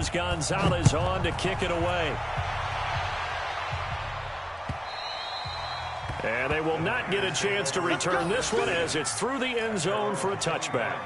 here's Gonzalez on to kick it away. And they will not get a chance to return this one as it's through the end zone for a touchback.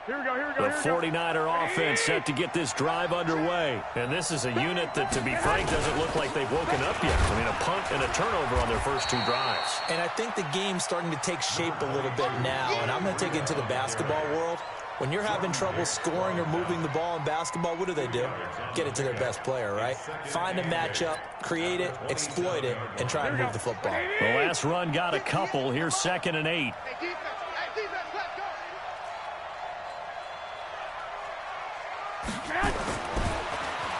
Here we go. The 49er offense set to get this drive underway. And this is a unit that, to be frank, doesn't look like they've woken up yet. I mean, a punt and a turnover on their first two drives. And I think the game's starting to take shape a little bit now. And I'm going to take it to the basketball world. When you're having trouble scoring or moving the ball in basketball, what do? Get it to their best player, right? Find a matchup, create it, exploit it, and try and move the football. The last run got a couple. Here's 2nd and 8.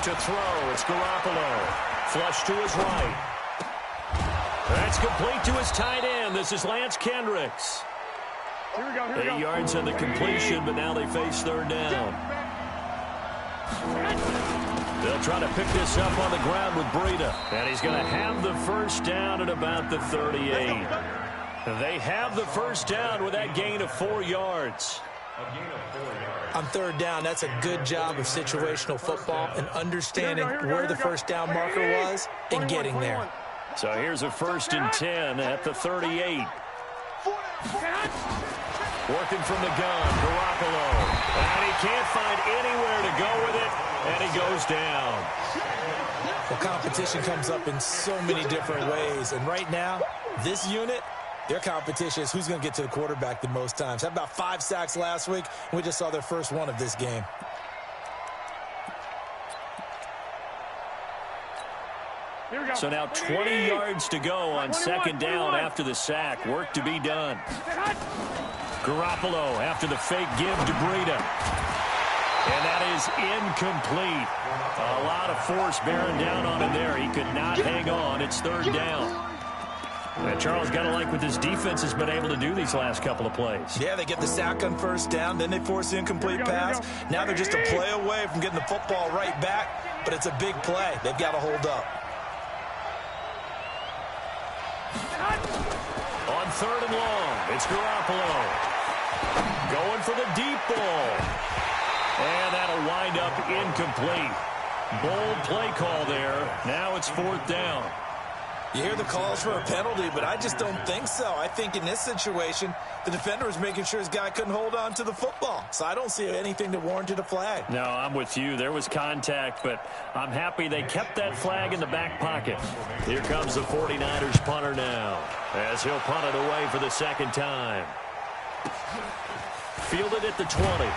To throw, it's Garoppolo. Flush to his right. That's complete to his tight end. This is Lance Kendricks. Here we go. 8 yards on the completion, but now they face 3rd down. They'll try to pick this up on the ground with Breida. And he's going to have the first down at about the 38. They have the first down with that gain of 4 yards. On 3rd down, that's a good job of situational football and understanding where the first down marker was and getting there. So here's a 1st and 10 at the 38. Working from the gun, Garoppolo. And he can't find anywhere to go with it, and he goes down. Well, competition comes up in so many different ways, and right now, this unit, their competition is who's going to get to the quarterback the most times. Had about 5 sacks last week, and we just saw their first one of this game. So now 20 yards to go on 2nd down after the sack. Work to be done. Garoppolo after the fake give to Breida. And that is incomplete. A lot of force bearing down on him there. He could not hang on. It's 3rd down. And Charles, got to like what this defense has been able to do these last couple of plays. Yeah, they get the sack on 1st down, then they force the incomplete pass. Now they're just a play away from getting the football right back, but it's a big play. They've got to hold up. On 3rd and long, it's Garoppolo. Going for the deep ball. And that'll wind up incomplete. Bold play call there. Now it's 4th down. You hear the calls for a penalty, but I just don't think so. I think in this situation, the defender was making sure his guy couldn't hold on to the football. So I don't see anything that warranted a flag. No, I'm with you. There was contact, but I'm happy they kept that flag in the back pocket. Here comes the 49ers punter now, as he'll punt it away for the 2nd time. Fielded at the 20.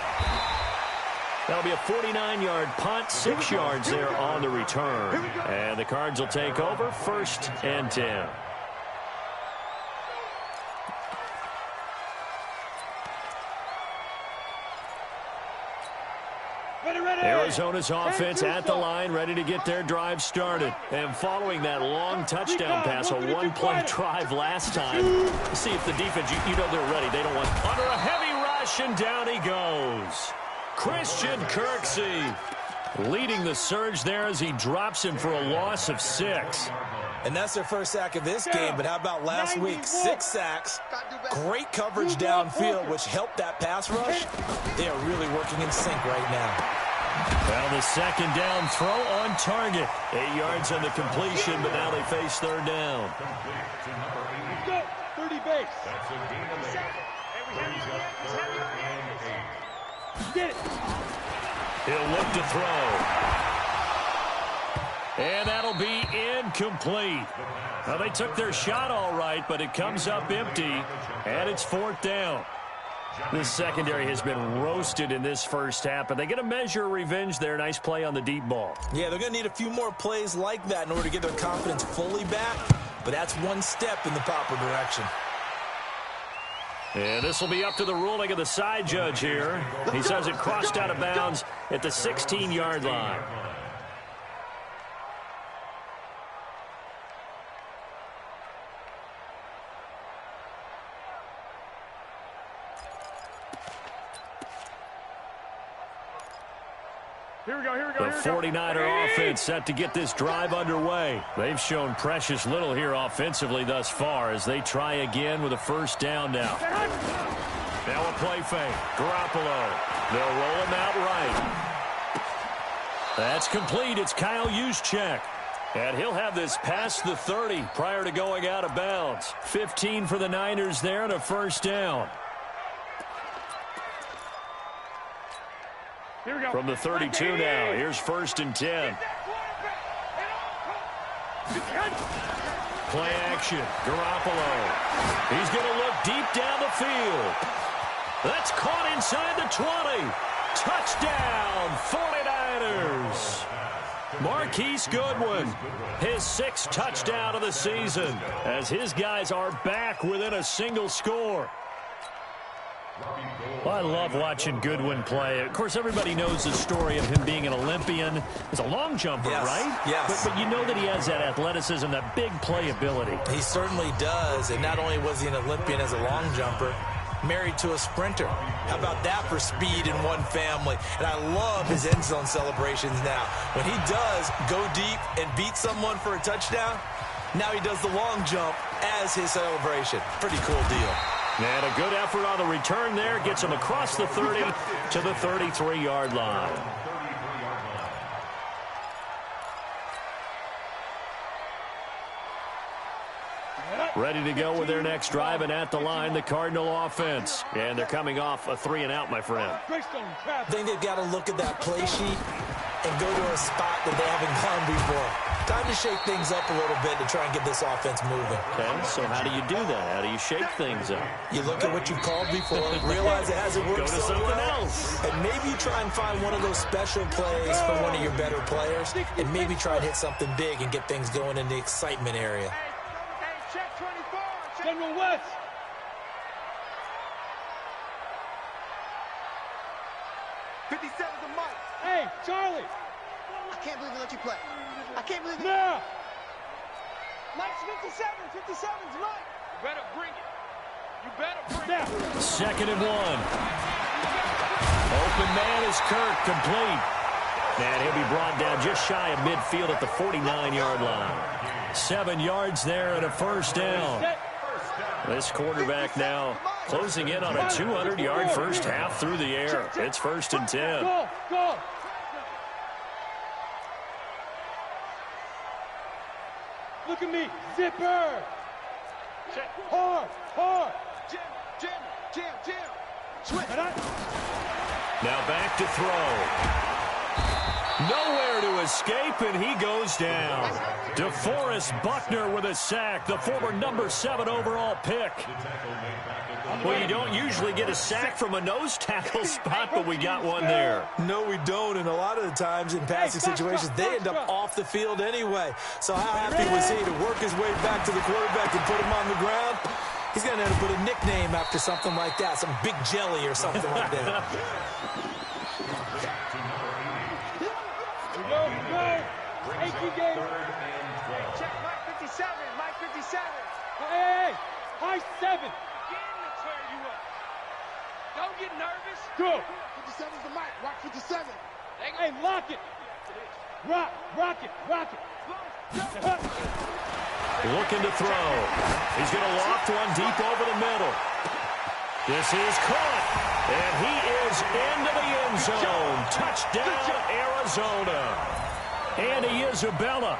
That'll be a 49-yard punt, 6 yards there on the return. And the Cards will take over 1st and 10. Arizona's offense at the line, ready to get their drive started. And following that long touchdown pass, a one-play drive last time, see if the defense, you know they're ready. They don't want under a heavy rush, and down he goes. Christian Kirksey leading the surge there as he drops him for a loss of 6. And that's their first sack of this game, but how about last week? 6 sacks, great coverage downfield, which helped that pass rush. They are really working in sync right now. Well, the 2nd down throw on target. 8 yards on the completion, but now they face 3rd down. 30 base. Get it. He'll look to throw. And that'll be incomplete. Well, they took their shot all right, but it comes up empty, and it's 4th down. This secondary has been roasted in this first half, but they get a measure of revenge there. Nice play on the deep ball. Yeah, they're going to need a few more plays like that in order to get their confidence fully back, but that's one step in the proper direction. And this will be up to the ruling of the side judge here. He says it crossed out of bounds at the 16-yard line. The 49er offense set to get this drive underway. They've shown precious little here offensively thus far as they try again with a first down now. Now a play fake. Garoppolo. They'll roll him out right. That's complete. It's Kyle Juszczyk. And he'll have this past the 30 prior to going out of bounds. 15 for the Niners there and a first down. Here we go. From the 32 now, here's 1st and 10. Play action. Garoppolo. He's going to look deep down the field. That's caught inside the 20. Touchdown, 49ers. Marquise Goodwin, his 6th touchdown of the season, as his guys are back within a single score. Well, I love watching Goodwin play. Of course, everybody knows the story of him being an Olympian. He's a long jumper, yes, right? Yes. But you know that he has that athleticism, that big playability. He certainly does. And not only was he an Olympian as a long jumper, married to a sprinter. How about that for speed in one family? And I love his end zone celebrations now. When he does go deep and beat someone for a touchdown, now he does the long jump as his celebration. Pretty cool deal. And a good effort on the return there. Gets him across the 30 to the 33-yard line. Ready to go with their next drive, and at the line, the Cardinal offense. And they're coming off a 3-and-out, my friend. I think they've got to look at that play sheet and go to a spot that they haven't gone before. Time to shake things up a little bit to try and get this offense moving. Okay, so how do you do that? How do you shake things up? You look at what you've called before, realize it hasn't worked so well, and maybe try and find one of those special plays from one of your better players, and maybe try and hit something big and get things going in the excitement area. General West. Hey, Charlie. I can't believe they let you play. I can't believe it. No. Mike's 57. 57's Mike. You better bring it. You better bring it. 2nd and 1. Open man is Kirk, complete. And he'll be brought down just shy of midfield at the 49-yard line. 7 yards there and a first down. This quarterback now closing in on a 200-yard first half through the air. It's 1st and 10. Go. Look at me. Zipper. Hard. Jim. Switch. Now back to throw. Nowhere to escape, and he goes down. DeForest Buckner with a sack, the former number 7 overall pick. Well, you don't usually get a sack from a nose tackle spot, but we got one there. No, we don't, and a lot of the times in passing situations, they end up off the field anyway. So how happy was he to work his way back to the quarterback and put him on the ground? He's going to have to put a nickname after something like that, some Big Jelly or something like that. Check Mike 57. Mike 57. Hey. High 7. Again to tear you up. Don't get nervous. Go. 57's the Mike. Rock 57. Hey, lock it. Rock it. Looking to throw. He's going to loft one deep over the middle. This is caught. And he is into the end zone. Touchdown, Arizona. Andy Isabella,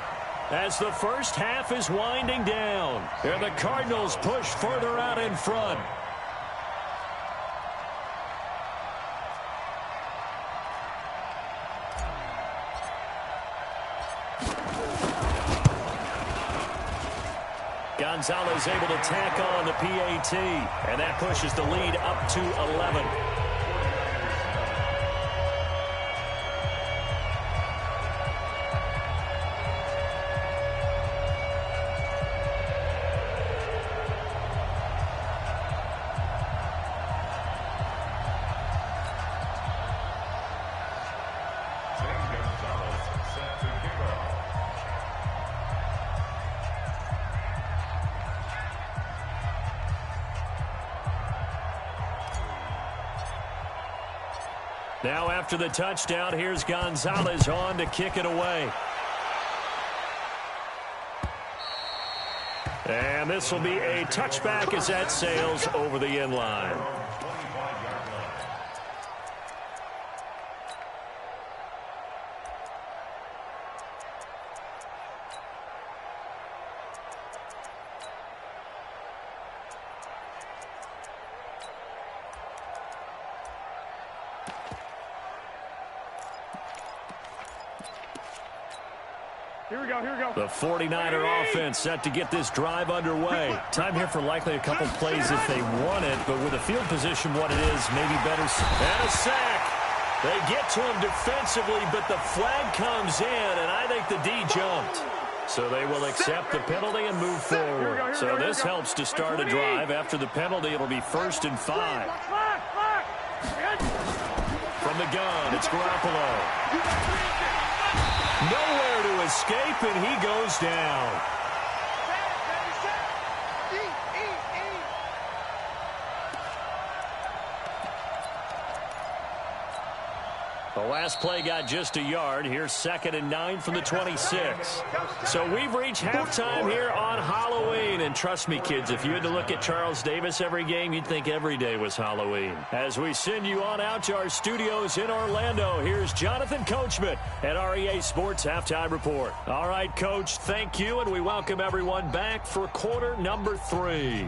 as the first half is winding down. And the Cardinals push further out in front. Gonzalez able to tack on the PAT, and that pushes the lead up to 11. Now after the touchdown, here's Gonzalez on to kick it away. And this will be a touchback as that sails over the end line. Here we go, here we go. The 49er offense set to get this drive underway. Time here for likely a couple plays if they want it, but with the field position what it is, maybe better. And a sack. They get to him defensively, but the flag comes in, and I think the D jumped. So they will accept the penalty and move forward. So this helps to start a drive. After the penalty, it'll be 1st and 5. From the gun, it's Garoppolo. Nowhere to escape, and he goes down. The last play got just a yard. Here's 2nd and 9 from the 26. So we've reached halftime here on Halloween. And trust me, kids, if you had to look at Charles Davis every game, you'd think every day was Halloween. As we send you on out to our studios in Orlando, here's Jonathan Coachman at REA Sports Halftime Report. All right, Coach, thank you, and we welcome everyone back for quarter number 3.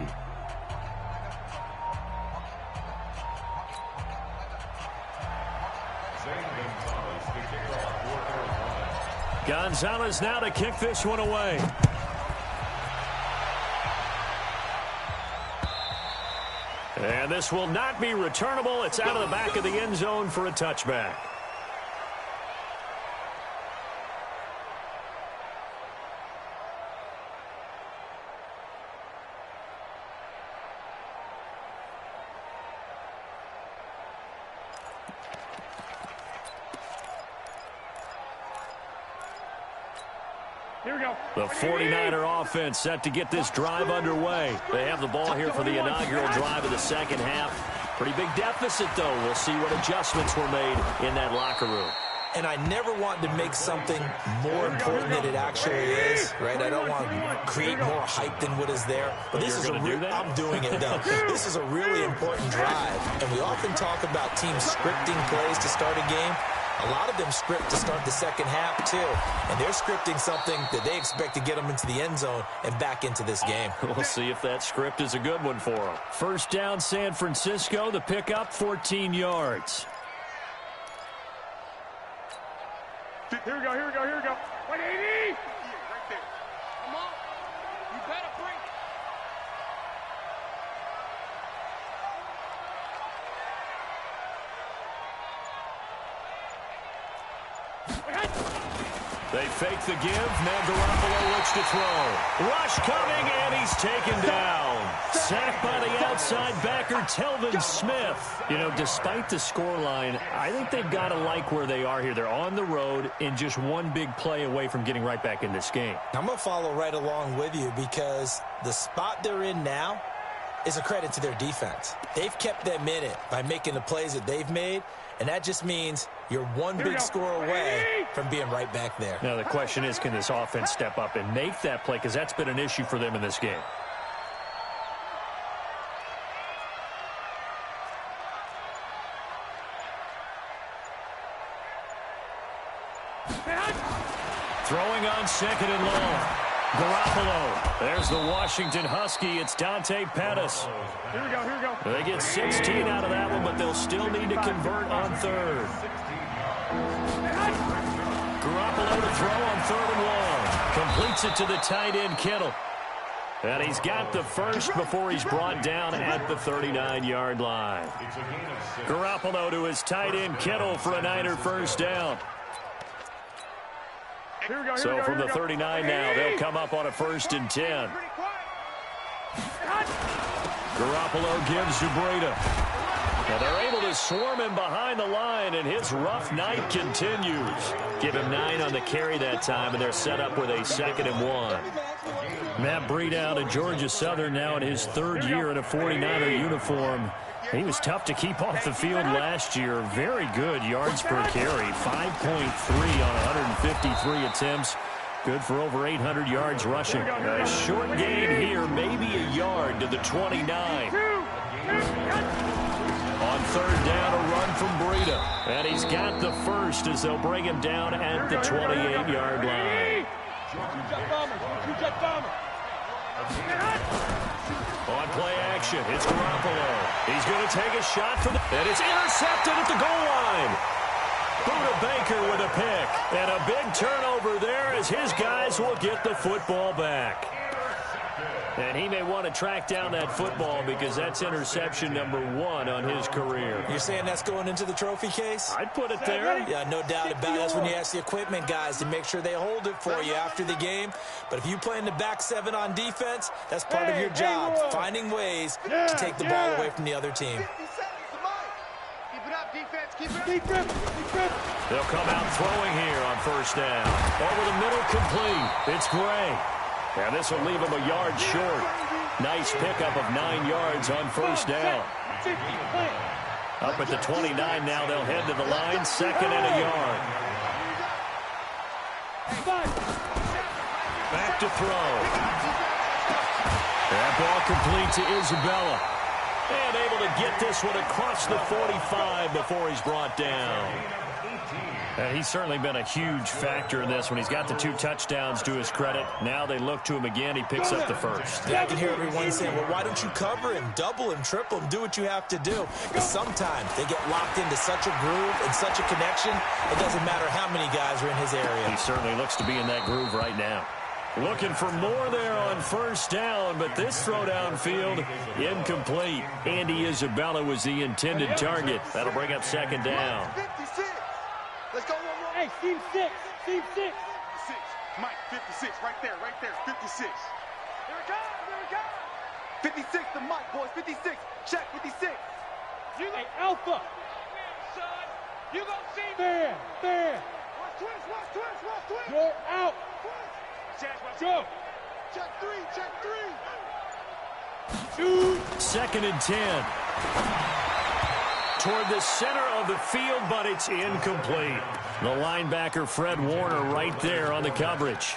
Gonzalez now to kick this one away. And this will not be returnable. It's out of the back of the end zone for a touchback. Here we go. The 49er offense set to get this drive underway. They have the ball here for the inaugural drive of the second half. Pretty big deficit, though. We'll see what adjustments were made in that locker room. And I never want to make something more important than it actually is, right? I don't want to create more hype than what is there. But this is a I'm doing it, though. This is a really important drive. And we often talk about teams scripting plays to start a game. A lot of them script to start the second half, too. And they're scripting something that they expect to get them into the end zone and back into this game. We'll see if that script is a good one for them. First down, San Francisco. The pickup, 14 yards. Here we go, here we go, here we go. 180! Right there. Come on. You better bring it. They fake the give. Now Garoppolo looks to throw. Rush coming, and he's taken down. Sacked by the outside backer, Telvin Smith. You know, despite the scoreline, I think they've got to like where they are here. They're on the road and just one big play away from getting right back in this game. I'm going to follow right along with you because the spot they're in now is a credit to their defense. They've kept them in it by making the plays that they've made, and that just means you're one big score away from being right back there. Now, the question is, can this offense step up and make that play? Because that's been an issue for them in this game. Throwing on 2nd and long. Garoppolo. There's the Washington Husky. It's Dante Pettis. Here we go, here we go. They get 16 out of that one, but they'll still need to convert on 3rd. Garoppolo to throw on 3rd and long. Completes it to the tight end, Kittle. And he's got the first before he's brought down at the 39-yard line. Garoppolo to his tight end, Kittle, for a Niner first down. So from the 39 now, they'll come up on a 1st and 10. Garoppolo gives to Breida. Now they're able to swarm him behind the line, and his rough night continues. Give him 9 on the carry that time, and they're set up with a 2nd and 1. Matt Breida out of Georgia Southern now in his 3rd year in a 49er uniform. He was tough to keep off the field last year. Very good yards per carry. 5.3 on 153 attempts. Good for over 800 yards rushing. A short gain here, maybe a yard to the 29. On 3rd down, a run from Breida. And he's got the first as they'll bring him down at the 28-yard line. On play action, it's Garoppolo. He's going to take a shot for the... And it's intercepted at the goal line. Buda Baker with a pick. And a big turnover there as his guys will get the football back. And he may want to track down that football because that's interception number 1 on his career. You're saying that's going into the trophy case? I'd put it there. Yeah, no doubt about it. That's when you ask the equipment guys to make sure they hold it for you after the game. But if you play in the back 7 on defense, that's part of your job, finding ways to take the ball away from the other team. They'll come out throwing here on first down. Over the middle, complete. It's Gray. And this will leave him a yard short. Nice pickup of 9 yards on first down. Up at the 29 now, they'll head to the line, 2nd and a yard. Back to throw. That ball complete to Isabella. And able to get this one across the 45 before he's brought down. He's certainly been a huge factor in this when he's got the 2 touchdowns to his credit. Now they look to him again. He picks up the first. Yeah, I can hear everyone saying, well, why don't you cover him, double him, triple him, do what you have to do. Because sometimes they get locked into such a groove and such a connection, it doesn't matter how many guys are in his area. He certainly looks to be in that groove right now. Looking for more there on first down, but this throw downfield, incomplete. Andy Isabella was the intended target. That'll bring up 2nd down. Let's go. Hey, team 6. Team 6. 56. Mike, 56. Right there. 56. Here it comes. 56 to Mike, boys. 56. Check 56. Hey, Alpha. Son, you gonna see me. Fair. Watch twist. You're out. Go. Check 3. 2. 2nd and 10. Toward the center of the field, but it's incomplete. The linebacker, Fred Warner, right there on the coverage.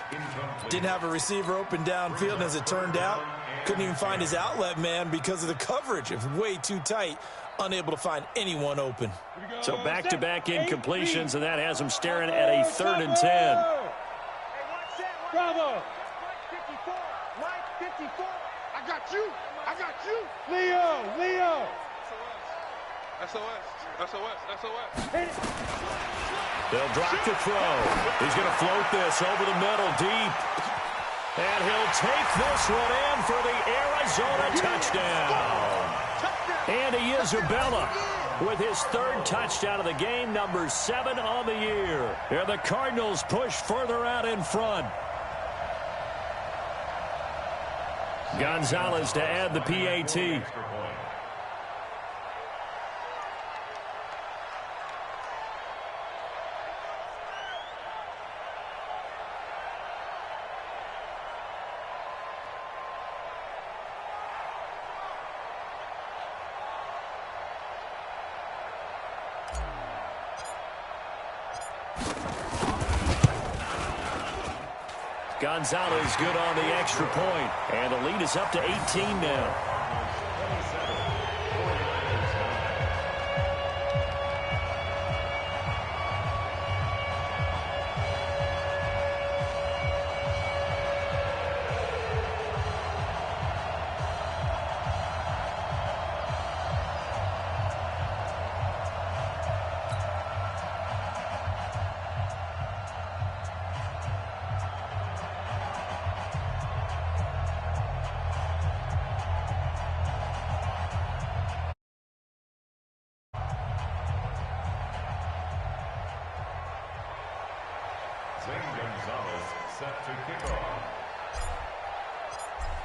Didn't have a receiver open downfield, and as it turned out, couldn't even find his outlet man because of the coverage. It was way too tight, unable to find anyone open. So back-to-back incompletions, and that has him staring at a 3rd and 10. Bravo. Mike 54. I got you. Leo. SOS. They'll drop the throw. He's going to float this over the middle deep. And he'll take this one in for the Arizona touchdown. Andy Isabella with his 3rd touchdown of the game, number 7 on the year. And the Cardinals push further out in front. Gonzalez to add the PAT. Gonzalez good on the extra point. And the lead is up to 18 now.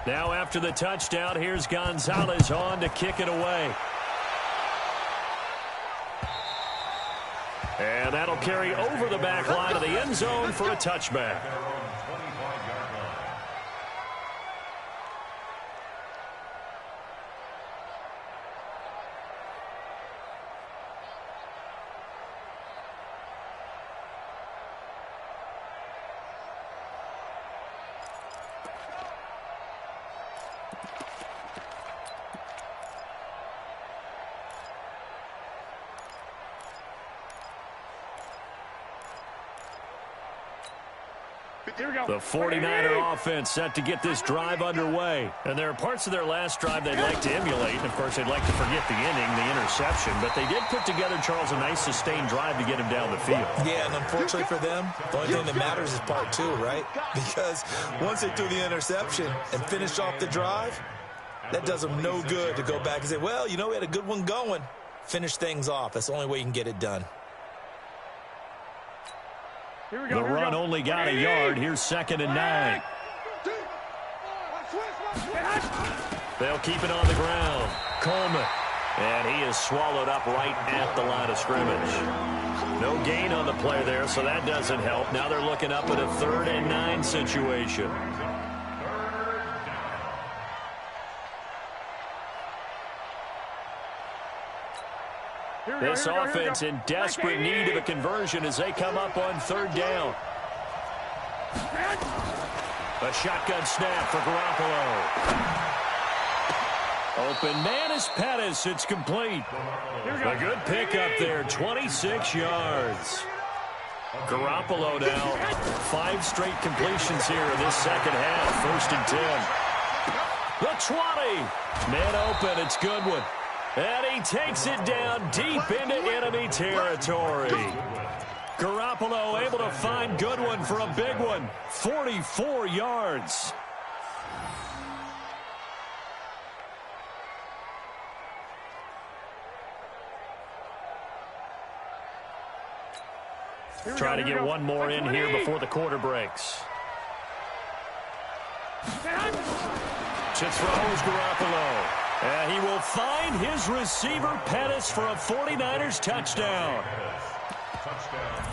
Now after the touchdown, here's Gonzalez on to kick it away. And that'll carry over the back line of the end zone for a touchback. The 49er offense set to get this drive underway. And there are parts of their last drive they'd like to emulate. And, of course, they'd like to forget the inning, the interception. But they did put together, Charles, a nice sustained drive to get him down the field. Yeah, and unfortunately for them, the only thing that matters is part two, right? Because once they threw the interception and finished off the drive, that does them no good to go back and say, well, you know, we had a good one going. Finish things off. That's the only way you can get it done. The run only got a yard. Here's 2nd and 9. They'll keep it on the ground. Coleman. And he is swallowed up right at the line of scrimmage. No gain on the play there, so that doesn't help. Now they're looking up at a 3rd and 9 situation. This offense in desperate need of a conversion as they come up on 3rd down. A shotgun snap for Garoppolo. Open man is Pettis. It's complete. A good pickup there, 26 yards. Garoppolo now, 5 straight completions here in this second half. 1st and 10. The 20. Man open, it's Goodwin. And he takes it down deep into enemy territory. Garoppolo able to find Goodwin for a big one. 44 yards. Try to get one more in here before the quarter breaks. Just throws Garoppolo. And he will find his receiver, Pettis, for a 49ers touchdown.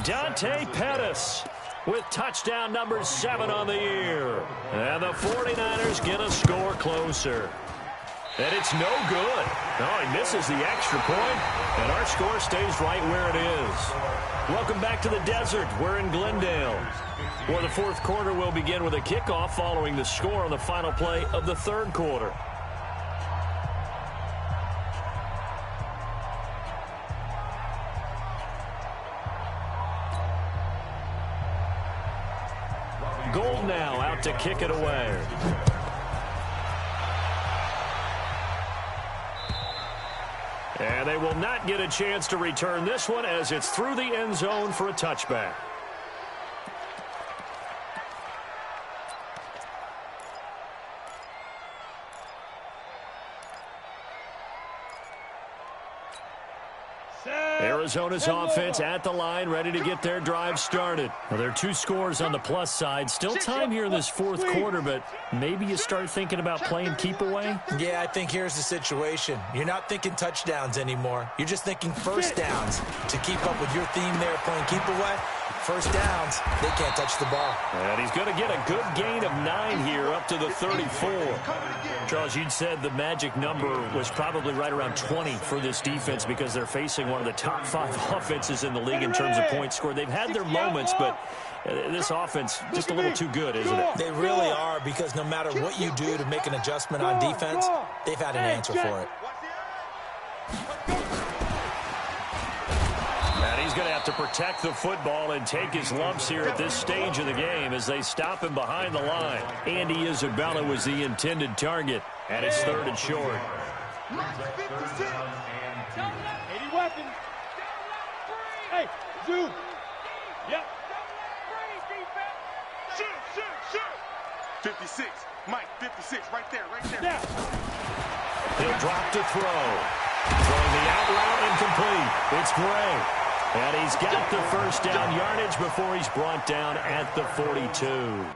Dante Pettis with touchdown number 7 on the year. And the 49ers get a score closer. And it's no good. No, he misses the extra point, and our score stays right where it is. Welcome back to the desert. We're in Glendale, where the 4th quarter will begin with a kickoff following the score on the final play of the 3rd quarter. Gold now out to kick it away. And they will not get a chance to return this one as it's through the end zone for a touchback. Arizona's offense at the line, ready to get their drive started. Well, there are 2 scores on the plus side. Still time here in this 4th quarter, but maybe you start thinking about playing keep away? Yeah, I think here's the situation. You're not thinking touchdowns anymore. You're just thinking first downs. To keep up with your theme there, playing keep away, first downs, they can't touch the ball. And he's going to get a good gain of 9 here up to the 34. Charles, you'd said the magic number was probably right around 20 for this defense because they're facing one of the top 5 offenses in the league in terms of points scored. They've had their moments, but this offense just a little too good, isn't it? They really are, because no matter what you do to make an adjustment on defense, they've had an answer for it. And he's going to have to protect the football and take his lumps here at this stage of the game as they stop him behind the line. Andy Isabella was the intended target, and it's 3rd and short. 80 weapons. Hey, zoom. Yep. Shoot. 56. Mike, 56. Right there. Yeah. He'll drop to throw. Throwing the out route incomplete. It's Gray. And he's got the first down yardage before he's brought down at the 42.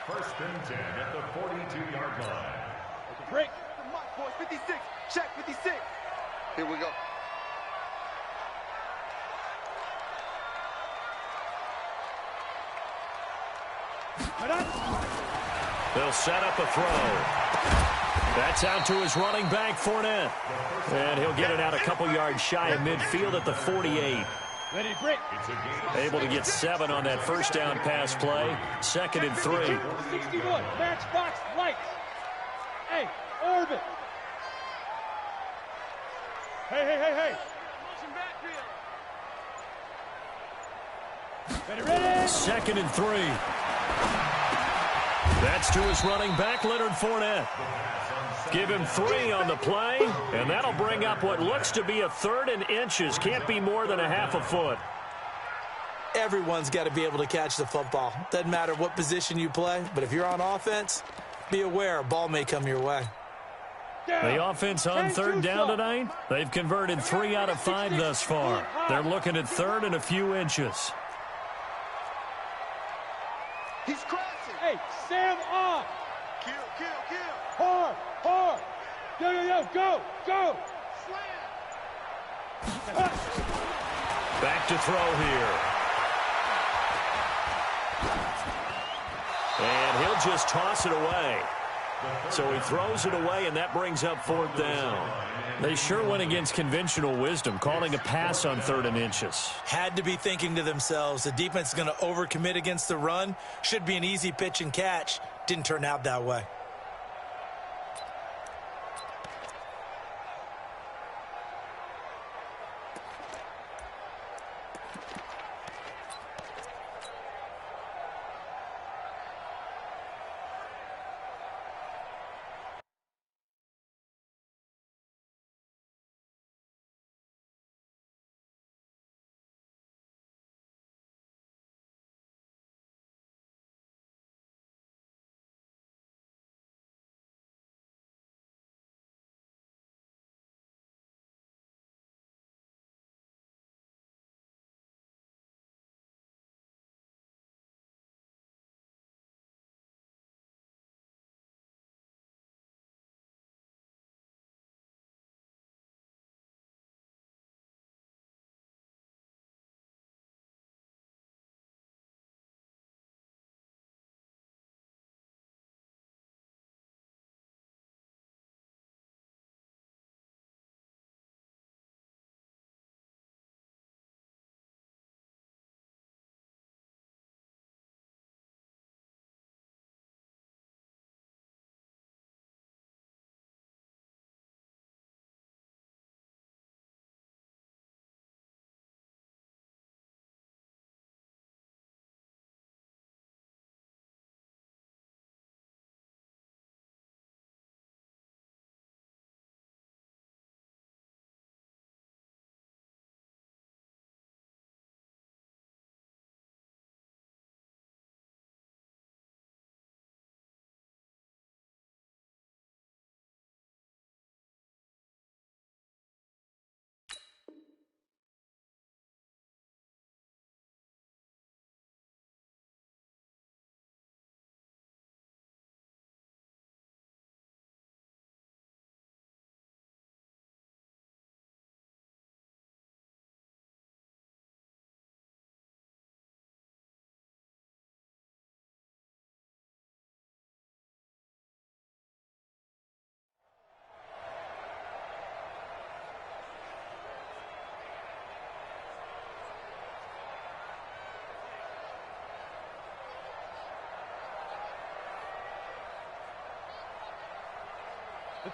First and 10 at the 42-yard line. There's a break. The mic, boys. 56. Check 56. Here we go. They'll set up a throw. That's out to his running back, Fournette. And he'll get it out a couple yards shy of midfield at the 48. Ready to break. Able to get 7 on that first down pass play. 2nd and 3. 61. Matchbox lights. Hey, orbit. Hey. Ready. 2nd and 3. That's to his running back, Leonard Fournette. Give him 3 on the play, and that'll bring up what looks to be a 3rd and inches. Can't be more than a half a foot. Everyone's got to be able to catch the football. Doesn't matter what position you play, but if you're on offense, be aware a ball may come your way. The offense on 3rd down tonight, they've converted 3 out of 5 thus far. They're looking at 3rd and a few inches. He's crashing. Hey, Sam on. Kill. Hard. Go. Slam. Back to throw here. And he'll just toss it away. So he throws it away, and that brings up 4th down. They sure went against conventional wisdom, calling a pass on 3rd and inches. Had to be thinking to themselves, the defense is going to overcommit against the run. Should be an easy pitch and catch. Didn't turn out that way.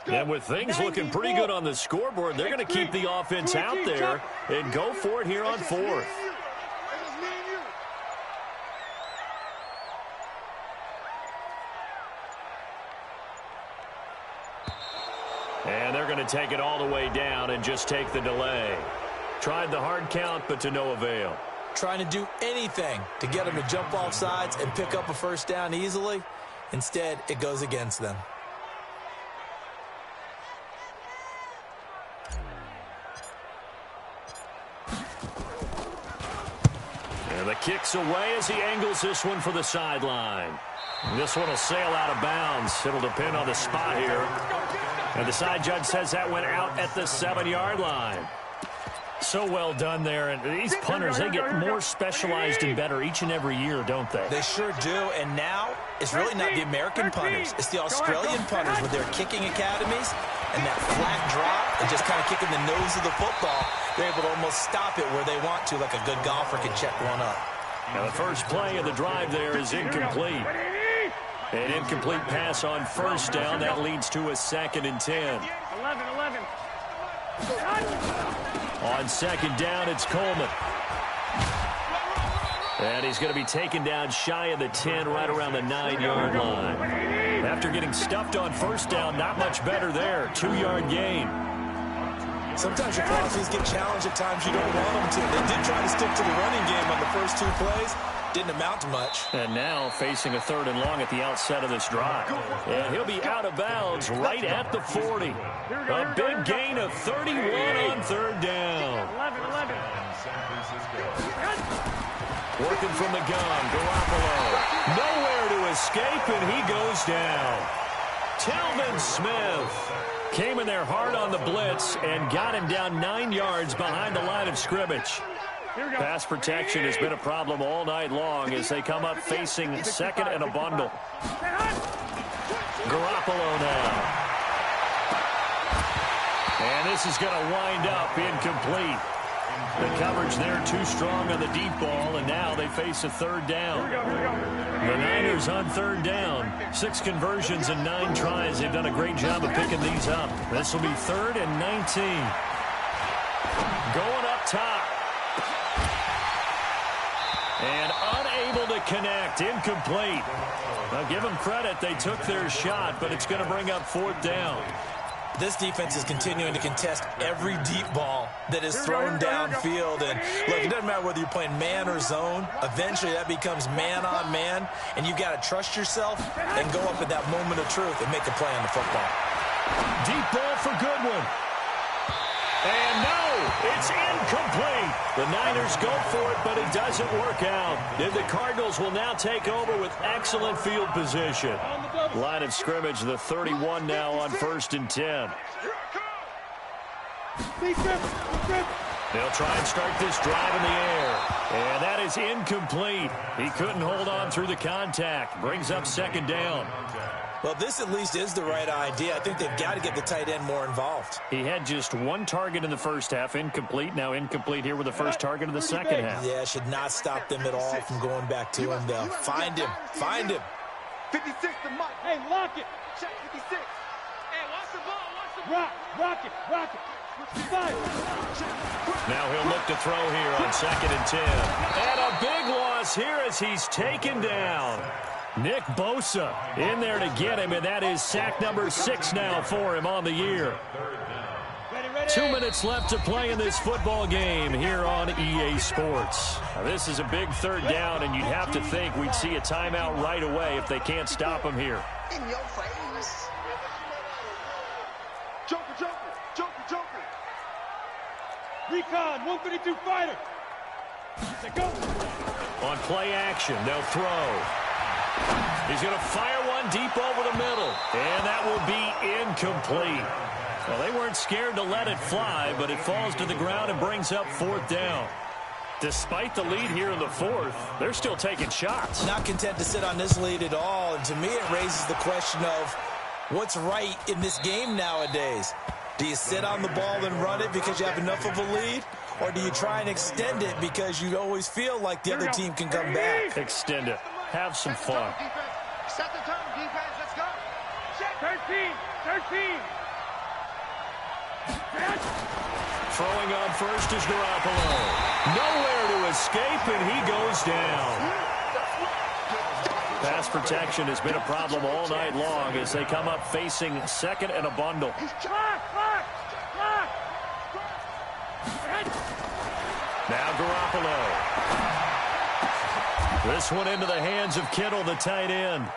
And with things looking pretty good on the scoreboard, they're going to keep the offense out there and go for it here on 4th. And they're going to take it all the way down and just take the delay. Tried the hard count, but to no avail. Trying to do anything to get them to jump off sides and pick up a first down easily. Instead, it goes against them. And the kick's away as he angles this one for the sideline. This one will sail out of bounds. It'll depend on the spot here. And the side judge says that went out at the 7-yard line. So well done there. And these punters, they get more specialized and better each and every year, don't they? They sure do. And now it's really not the American punters. It's the Australian punters with their kicking academies and that flat drop and just kind of kicking the nose of the football. They're able to almost stop it where they want to, like a good golfer can check one up. Now the first play of the drive there is incomplete. An incomplete pass on first down. That leads to a 2nd and 10. 11. On 2nd down, it's Coleman. And he's going to be taken down shy of the 10, right around the 9-yard line. After getting stuffed on first down, not much better there. 2-yard gain. Sometimes your philosophies get challenged at times you don't want them to. They did try to stick to the running game on the first 2 plays. Didn't amount to much. And now facing a 3rd and long at the outset of this drive. And he'll be out of bounds right at the 40. A big gain of 31 on 3rd down. 11. Working from the gun, Garoppolo. Nowhere to escape, and he goes down. Telvin Smith came in there hard on the blitz and got him down 9 yards behind the line of scrimmage. Pass protection has been a problem all night long as they come up facing 2nd and a bundle. Garoppolo now. And this is going to wind up incomplete. The coverage there too strong on the deep ball, and now they face a 3rd down. The Niners on 3rd down. 6 conversions and 9 tries. They've done a great job of picking these up. This will be 3rd and 19. Going up top. And unable to connect. Incomplete. Now give them credit. They took their shot, but it's going to bring up 4th down. This defense is continuing to contest every deep ball that is thrown downfield. And look, it doesn't matter whether you're playing man or zone. Eventually that becomes man on man, and you got to trust yourself and go up at that moment of truth and make a play on the football. Deep ball for Goodwin. And no, it's incomplete. The Niners go for it, but it doesn't work out. And the Cardinals will now take over with excellent field position. Line of scrimmage, the 31 now on 1st and 10. They'll try and start this drive in the air. And that is incomplete. He couldn't hold on through the contact. Brings up 2nd down. Well, this at least is the right idea. I think they've got to get the tight end more involved. He had just 1 target in the first half, incomplete. Now incomplete here with the first target of the second half. Yeah, should not stop them at all from going back to him, though. Find him. 56 to Mike. Hey, lock it. Check 56. Hey, watch the ball. Rock it. Now he'll look to throw here on 2nd and 10. And a big loss here as he's taken down. Nick Bosa in there to get him, and that is sack number 6 now for him on the year. 2 minutes left to play in this football game here on EA Sports. Now, this is a big 3rd down, and you'd have to think we'd see a timeout right away if they can't stop him here. In your face. Joker. Recon, 152 fighter. Go. On play action, they'll throw. He's going to fire one deep over the middle, and that will be incomplete. Well, they weren't scared to let it fly, but it falls to the ground and brings up 4th down. Despite the lead here in the 4th, they're still taking shots. Not content to sit on this lead at all, and to me it raises the question of what's right in this game nowadays. Do you sit on the ball and run it because you have enough of a lead, or do you try and extend it because you always feel like the other team can come back? Extend it. Have some fun. Set the tone, defense. Let's go. 13. Throwing on first is Garoppolo. Nowhere to escape, and he goes down. Pass protection has been a problem all night long as they come up facing 2nd and a bundle. Now Garoppolo. This one into the hands of Kittle, the tight end.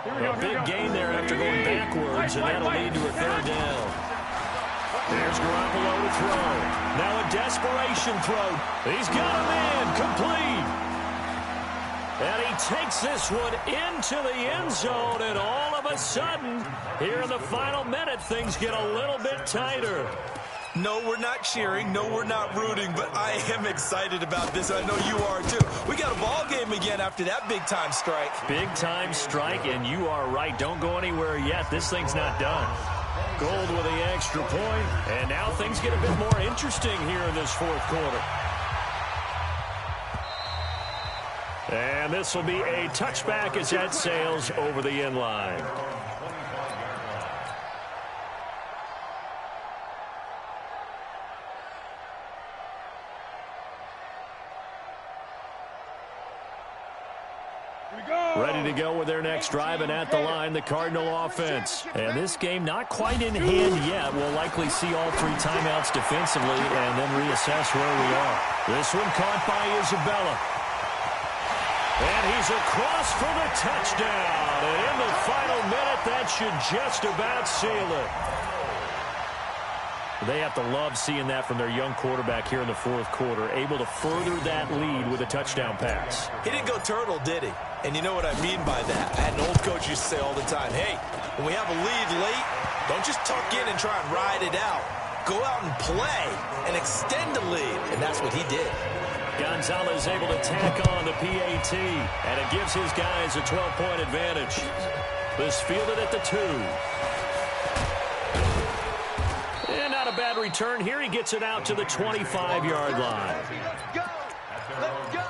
A big gain there after going backwards, and that'll lead to a 3rd down. There's Garoppolo to throw. Now a desperation throw. He's got a man complete. And he takes this one into the end zone, and all of a sudden, here in the final minute, things get a little bit tighter. No, we're not cheering. No, we're not rooting, but I am excited about this. I know you are, too. We got a ball game again after that big-time strike. Big-time strike, and you are right. Don't go anywhere yet. This thing's not done. Gold with the extra point, and now things get a bit more interesting here in this fourth quarter. And this will be a touchback as that sails over the end line. Ready to go with their next drive, and at the line, the Cardinal offense. And this game not quite in hand yet. We'll likely see all three timeouts defensively and then reassess where we are. This one caught by Isabella. And he's across for the touchdown. And in the final minute, that should just about seal it. They have to love seeing that from their young quarterback here in the fourth quarter, able to further that lead with a touchdown pass. He didn't go turtle, did he? And you know what I mean by that. I had an old coach used to say all the time, hey, when we have a lead late, don't just tuck in and try and ride it out. Go out and play and extend the lead. And that's what he did. Gonzalez able to tack on the PAT, and it gives his guys a 12-point advantage. This fielded at the 2. And not a bad return here. He gets it out to the 25-yard line. Let's go. Let's go.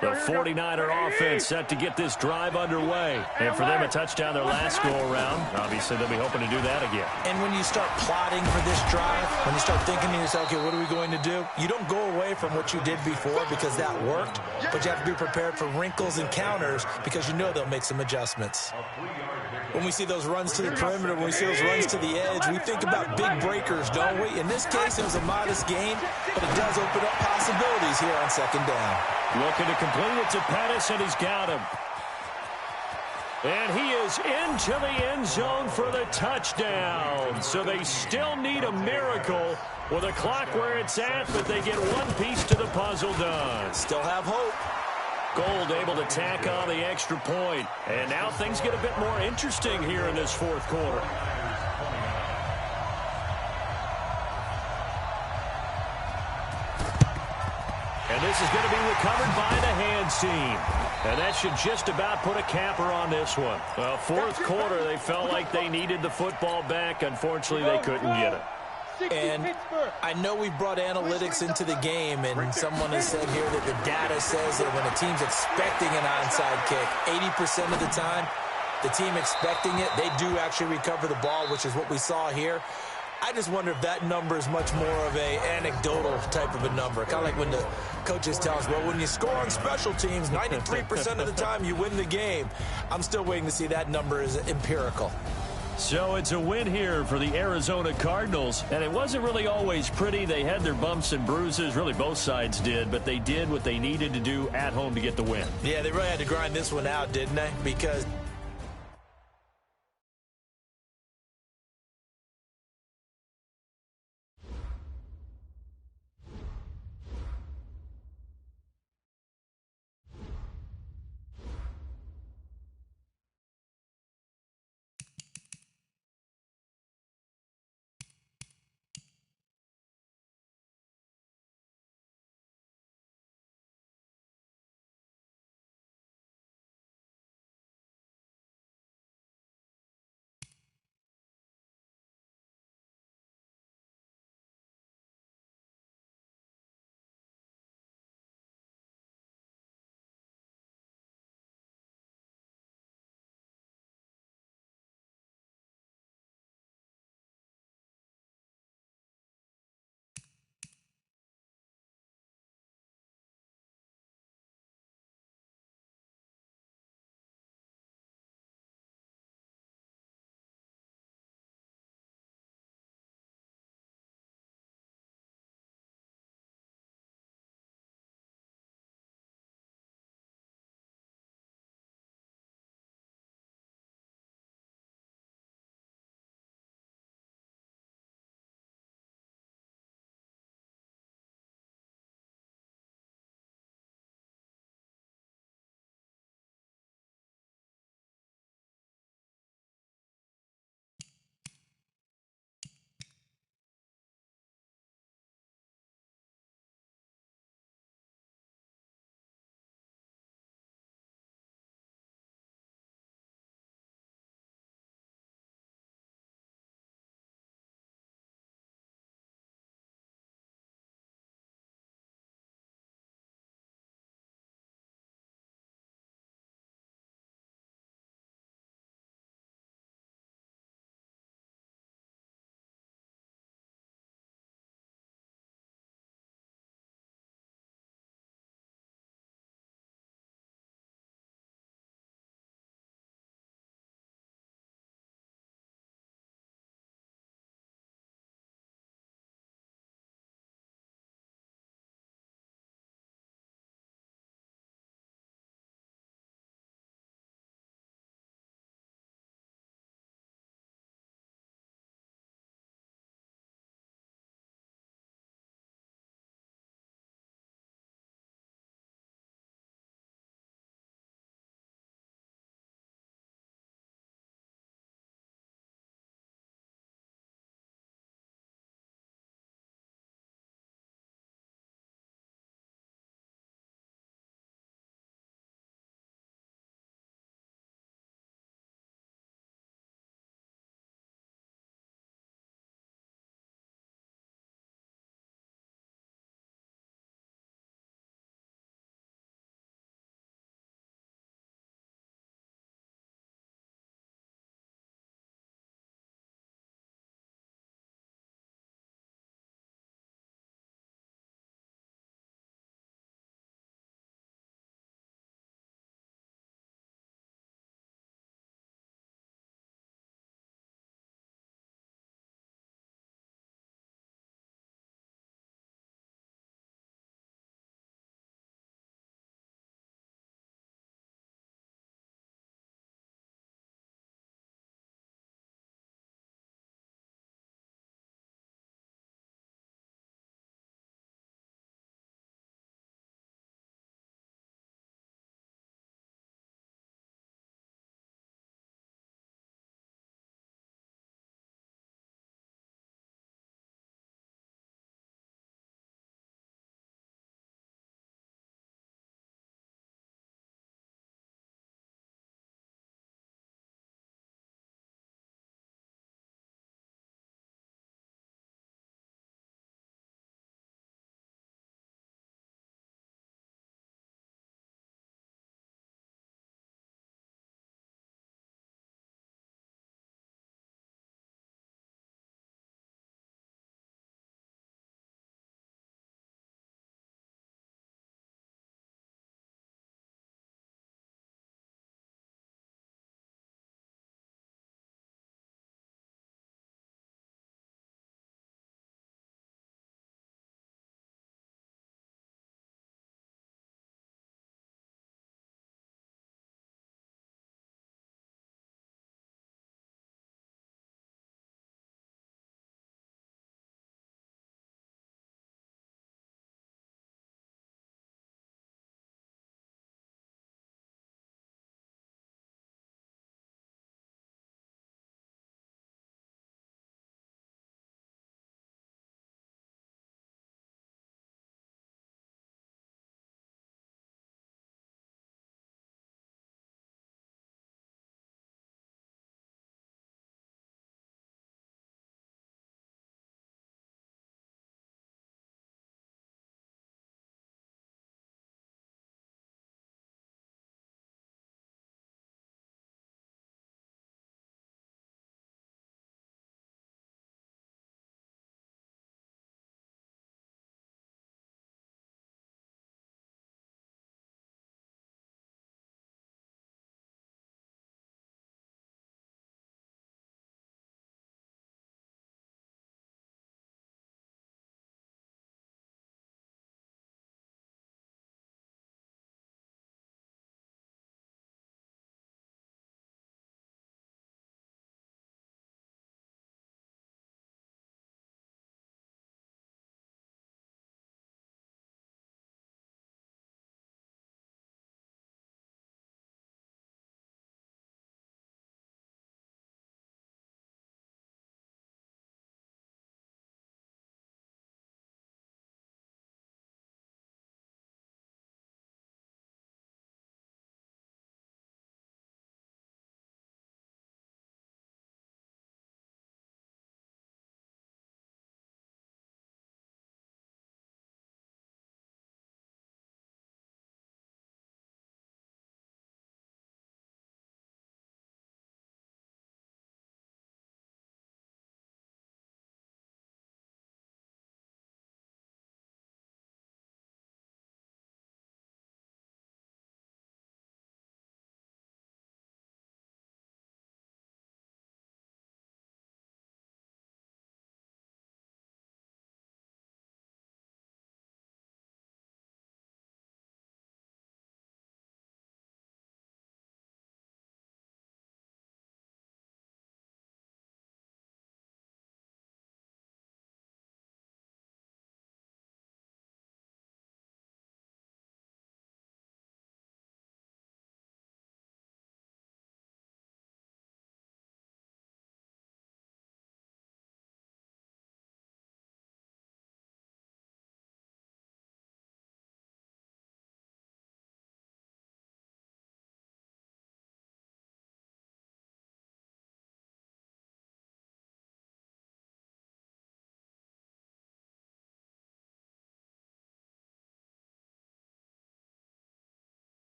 The 49er offense set to get this drive underway. And for them, a touchdown their last go-around. Obviously, they'll be hoping to do that again. And when you start plotting for this drive, when you start thinking to yourself, okay, what are we going to do? You don't go away from what you did before because that worked, but you have to be prepared for wrinkles and counters because you know they'll make some adjustments. When we see those runs to the perimeter, when we see those runs to the edge, we think about big breakers, don't we? In this case, it was a modest gain, but it does open up possibilities here on second down. Looking to complete it to Pettis, and he's got him. And he is into the end zone for the touchdown. So they still need a miracle with a clock where it's at, but they get one piece to the puzzle done. Still have hope. Gold able to tack on the extra point. And now things get a bit more interesting here in this fourth quarter. And this is going to be recovered by the hands team. And that should just about put a capper on this one. Well, fourth quarter, they felt like they needed the football back. Unfortunately, they couldn't get it. And I know we brought analytics into the game, and someone has said here that the data says that when a team's expecting an onside kick, 80% of the time, the team expecting it, they do actually recover the ball, which is what we saw here. I just wonder if that number is much more of a anecdotal type of a number. Kind of like when the coaches tell us, well, when you score on special teams, 93% of the time you win the game. I'm still waiting to see that number is empirical. So it's a win here for the Arizona Cardinals, and it wasn't really always pretty. They had their bumps and bruises, really both sides did, but they did what they needed to do at home to get the win. Yeah, they really had to grind this one out, didn't they? Because